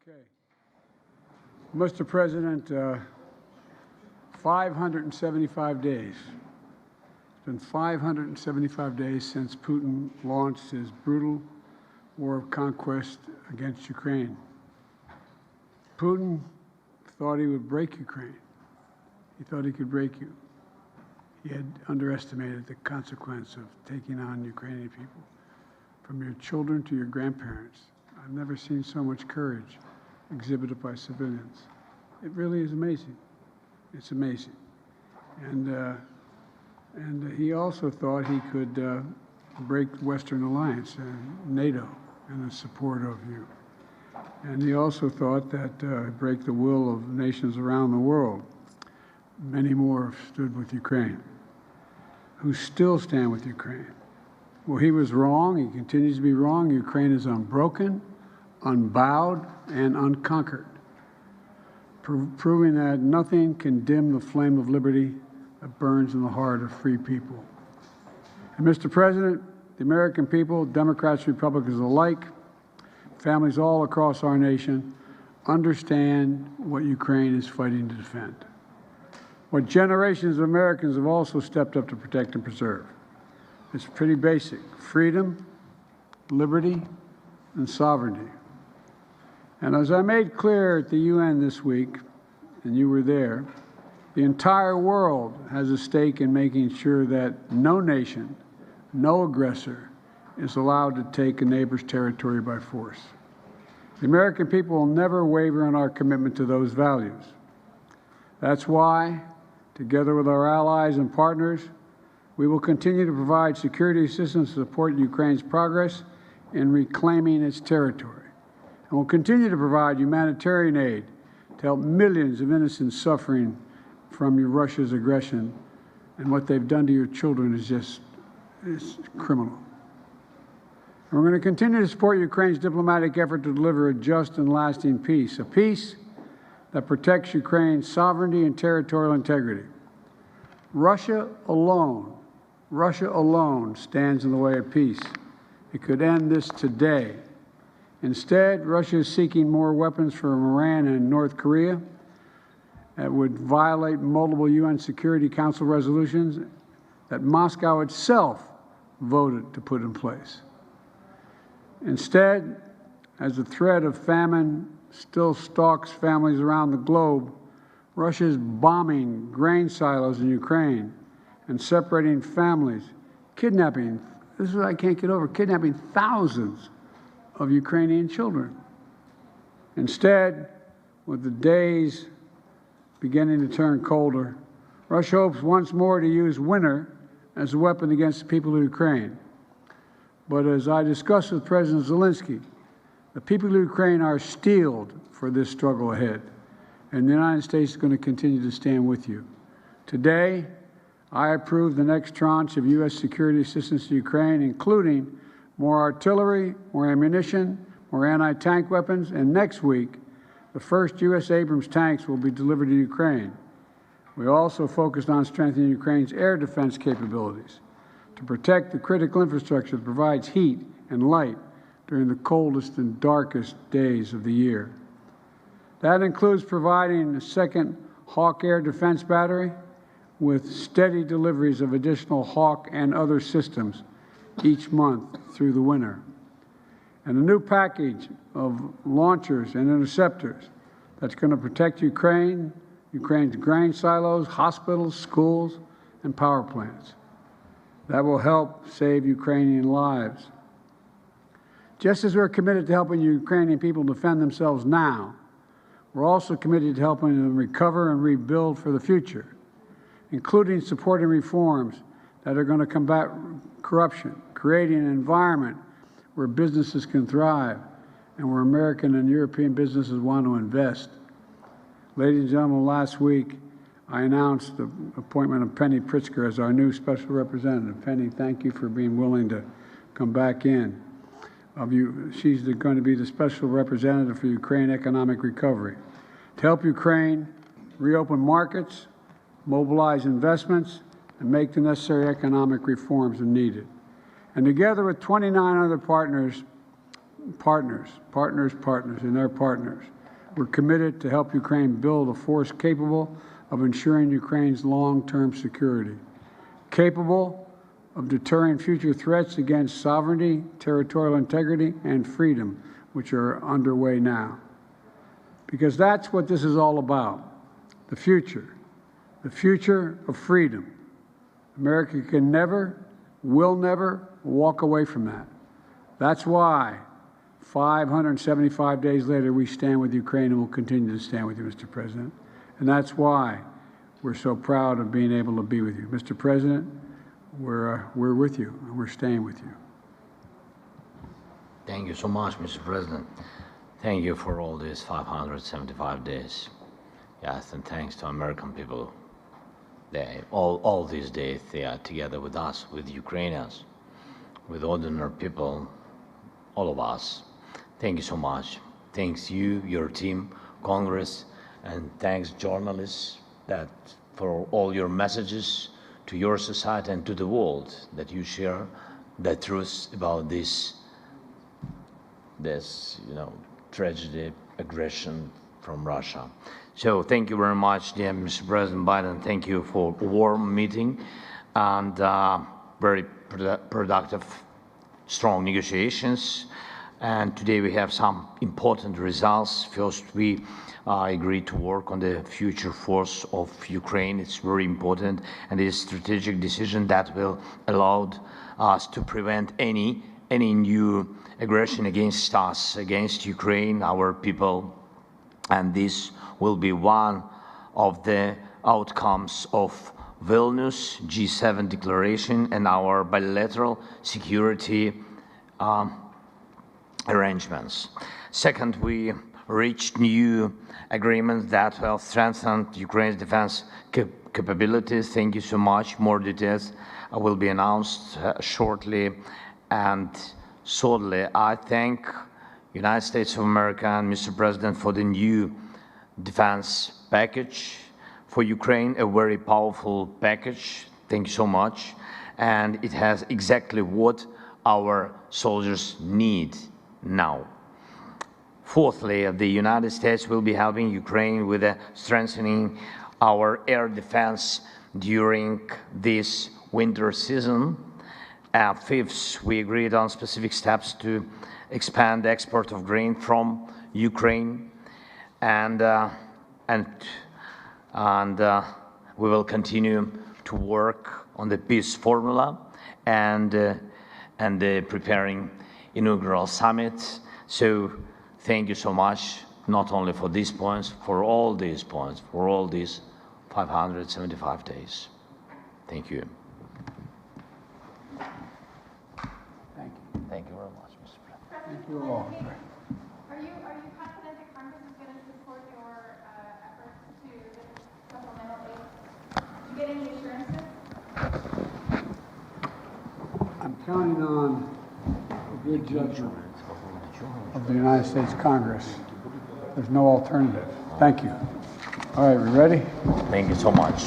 Okay. Mr. President, 575 days. It's been 575 days since Putin launched his brutal war of conquest against Ukraine. Putin thought he would break Ukraine. He thought he could break you. He had underestimated the consequence of taking on Ukrainian people, from your children to your grandparents. I've never seen so much courage exhibited by civilians. It really is amazing. It's amazing. And he also thought he could break the Western Alliance and NATO and the support of you. And he also thought that break the will of nations around the world. Many more have stood with Ukraine, who still stand with Ukraine. Well, he was wrong. He continues to be wrong. Ukraine is unbroken, unbowed, and unconquered, proving that nothing can dim the flame of liberty that burns in the heart of free people. And Mr. President, the American people, Democrats, Republicans alike, families all across our nation, understand what Ukraine is fighting to defend, what generations of Americans have also stepped up to protect and preserve. It's pretty basic: freedom, liberty, and sovereignty. And as I made clear at the UN this week, and you were there, the entire world has a stake in making sure that no nation, no aggressor is allowed to take a neighbor's territory by force. The American people will never waver in our commitment to those values. That's why, together with our allies and partners, we will continue to provide security assistance to support Ukraine's progress in reclaiming its territory. And we'll continue to provide humanitarian aid to help millions of innocents suffering from Russia's aggression. And what they've done to your children is just criminal. And we're going to continue to support Ukraine's diplomatic effort to deliver a just and lasting peace, a peace that protects Ukraine's sovereignty and territorial integrity. Russia alone stands in the way of peace. It could end this today. Instead, Russia is seeking more weapons from Iran and North Korea that would violate multiple UN Security Council resolutions that Moscow itself voted to put in place. Instead, as the threat of famine still stalks families around the globe, Russia is bombing grain silos in Ukraine and separating families, kidnapping, this is what I can't get over, kidnapping thousands of Ukrainian children. Instead, with the days beginning to turn colder, Russia hopes once more to use winter as a weapon against the people of Ukraine. But as I discussed with President Zelenskyy, the people of Ukraine are steeled for this struggle ahead, and the United States is going to continue to stand with you. Today, I approved the next tranche of U.S. security assistance to Ukraine, including more artillery, more ammunition, more anti-tank weapons, and next week, the first U.S. Abrams tanks will be delivered to Ukraine. We also focused on strengthening Ukraine's air defense capabilities to protect the critical infrastructure that provides heat and light during the coldest and darkest days of the year. That includes providing a second Hawk air defense battery with steady deliveries of additional Hawk and other systems each month through the winter, and a new package of launchers and interceptors that's going to protect Ukraine's grain silos, hospitals, schools, and power plants. That will help save Ukrainian lives. Just as we're committed to helping Ukrainian people defend themselves now, we're also committed to helping them recover and rebuild for the future, including supporting reforms that are going to combat corruption, creating an environment where businesses can thrive and where American and European businesses want to invest. Ladies and gentlemen, last week I announced the appointment of Penny Pritzker as our new special representative. Penny, thank you for being willing to come back in. She's going to be the special representative for Ukraine economic recovery, to help Ukraine reopen markets, mobilize investments, and make the necessary economic reforms when needed. And together with 29 other partners, partners, and their partners. We're committed to help Ukraine build a force capable of ensuring Ukraine's long-term security, capable of deterring future threats against sovereignty, territorial integrity, and freedom, which are underway now. Because that's what this is all about, the future of freedom. America can never, will never walk away from that. That's why 575 days later, we stand with Ukraine and will continue to stand with you, Mr. President. And that's why we're so proud of being able to be with you. Mr. President, we're with you, and we're staying with you. Thank you so much, Mr. President. Thank you for all these 575 days. Yes, and thanks to American people. All these days, they are together with us, with Ukrainians, with ordinary people, all of us. Thank you so much. Thanks you, your team, Congress, and thanks journalists for all your messages to your society and to the world, that you share the truth about this tragedy, aggression from Russia. So thank you very much, dear Mr. President Biden. Thank you for a warm meeting and very productive, strong negotiations. And today we have some important results. First, we agreed to work on the future force of Ukraine. It's very important, and it's a strategic decision that will allow us to prevent any new aggression against us, against Ukraine, our people. And this will be one of the outcomes of Vilnius G7 declaration and our bilateral security arrangements. Second, we reached new agreements that will strengthen Ukraine's defense capabilities. Thank you so much. More details will be announced shortly. And thirdly, I thank United States of America and Mr. President for the new defense package for Ukraine, a very powerful package. Thank you so much. And it has exactly what our soldiers need now. Fourthly, the United States will be helping Ukraine with strengthening our air defense during this winter season. Fifth, we agreed on specific steps to expand the export of grain from Ukraine, and we will continue to work on the peace formula and preparing inaugural summit. So thank you so much, not only for these points, for all these points, for all these 575 days. Thank you. Thank you very much, Mr. President. Thank you all. Are you confident that Congress is going to support your efforts to get supplemental aid? Did you get any assurances? I'm counting on a good judgment of the United States Congress. There's no alternative. Thank you. All right, we ready? Thank you so much.